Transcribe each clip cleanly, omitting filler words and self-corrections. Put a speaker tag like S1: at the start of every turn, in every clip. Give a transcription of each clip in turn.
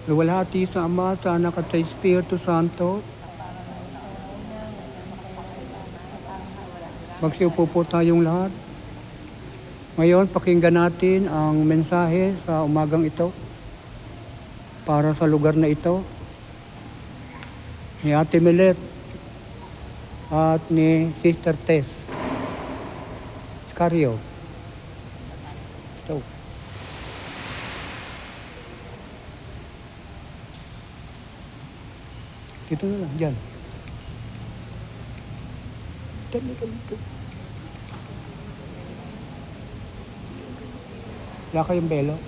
S1: luwalhati sa Ama, sa Anak at sa Espiritu Santo. Magsiupo po tayong lahat. Ngayon, pakinggan natin ang mensahe sa umagang ito para sa lugar na ito ni Ate Milet at ni Sister Tess Scario. Ito. Dito na lang, dyan. Dito. Wala kayong belo?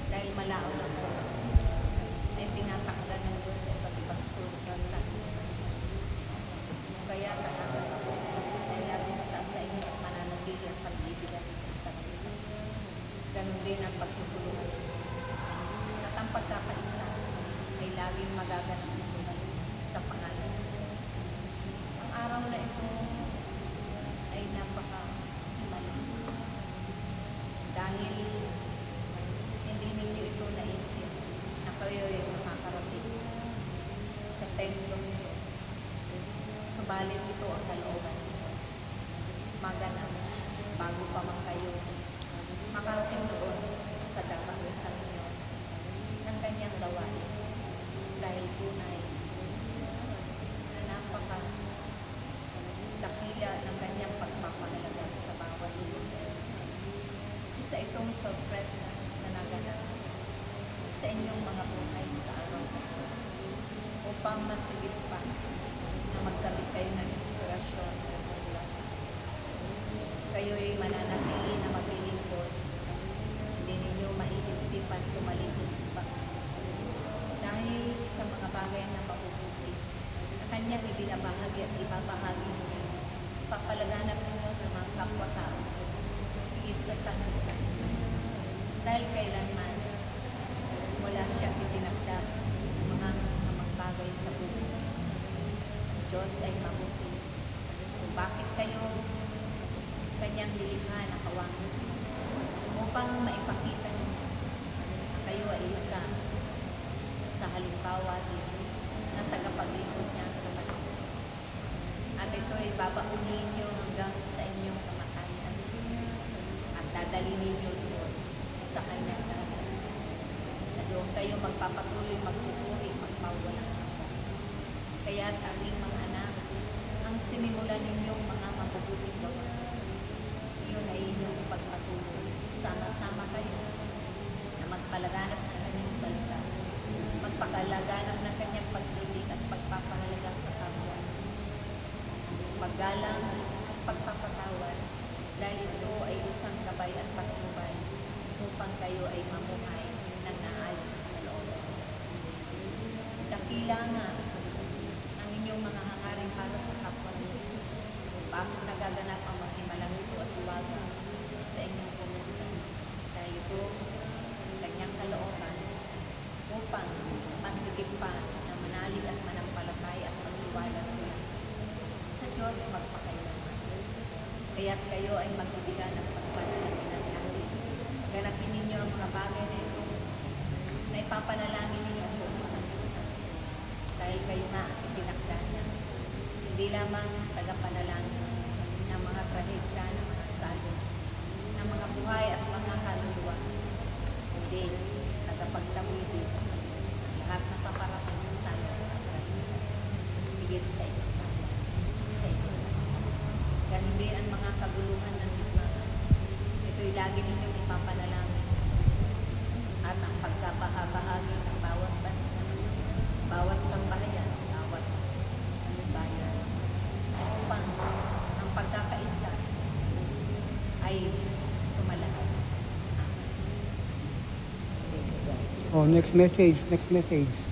S2: Dahil malao na po ay tinatakdan ng Diyos sa iba't ibang sulok ng sakit. Kaya tangakan ako sa puso na lagi nasasainit at mananatili ang pag-ibigan sa isa't isa. Ganun din ang pagtutulungan. At ang pagkakaisa ay laging magaganap sa pangalan ng Diyos. Ang araw na ito ay napaka-himala. Dahil hindi ninyo ito naisip na kayo ay makakarating sa templong ito. Subalit ito ang kalooban ng Diyos. Maganap bago pa man kayo makarating doon sa dakarusan ninyo ng kanyang gawain. Dahil tunay na napaka dakila ng kanyang pagpapahalaga sa bawat isa sa inyo. Isa itong sorpresa na naganap sa inyong mga buhay sa araw na ito upang masigit pa na magkabit kayo ng inspirasyon mula sa Kanya. Kayo'y mananatili na maglilingkod, hindi ninyo maiisipan tumalikod pa. Dahil sa mga bagay na mabubuti na Kanyang ibinabahagi at ibabahagi ninyo, ipapalaganap ninyo sa mga kapwa-tao higit sa sanlibutan. Dahil kailanman wala siyang itinakda mga masasamang bagay sa buhay. Diyos ay mabuti. Kung bakit kayo Kanyang nilikha na kawangis upang maipakita niyo na kayo ay isa sa halimbawa din ng tagapaglingkod niya sa Kanya. At ito ay babaunin niyo hanggang sa inyong kamatayan at dadalhin niyo doon sa Kanyang naman. Na doon kayo magpapatuloy, magpupuri, magpawalang hanggan. Kaya at ating mga anak, ang sinimulan ninyong mga mabubuting gawa, iyon ay inyong ipagpatuloy. Sama-sama kayo na magpalaganap ng Kanyang salita, magpakalaganap ng Kanyang pag-ibig at pagpapahalaga sa kapwa, paggalang at pagpapatawad, dahil ito ay isang gabay at patnubay upang kayo ay mamuhay ng naayon sa kalooban. Dakila nga ang inyong mga hangarin para sa kapwa niyo. Bakit nagaganap ang mahimalang ito at iwaga sa inyong komunidad? Dahil ito ang Kanyang kalooban upang masigit pa na manalig at manampalataya at magtiwala sila sa Diyos magpakailanman. Kaya't kayo ay magbibigan ng pagpanalangin natin. Ganapin ninyo ang mga bagay na ito na ipapanalangin ninyo ang buong sanlibutan. Dahil kayo nga ang itinakda niya. Hindi lamang tagapanalangin ng mga trahedya ng mga salin, ng mga buhay at mga kaluluwa. Kundi tagapagtaboy din ang lahat ng paparating sa at trahedya. Higit sa inyong bayan, sa inyong bansa. Ganun din ang mga kaguluhan ng lipunan. Ito'y lagi ninyong ipapanalangin. At ang pagkabahagi ng bawat bansa, bawat sambahayan, bawat bayan, upang ang pagkakaisa ay sumalahat.
S1: Oh, next message, next message.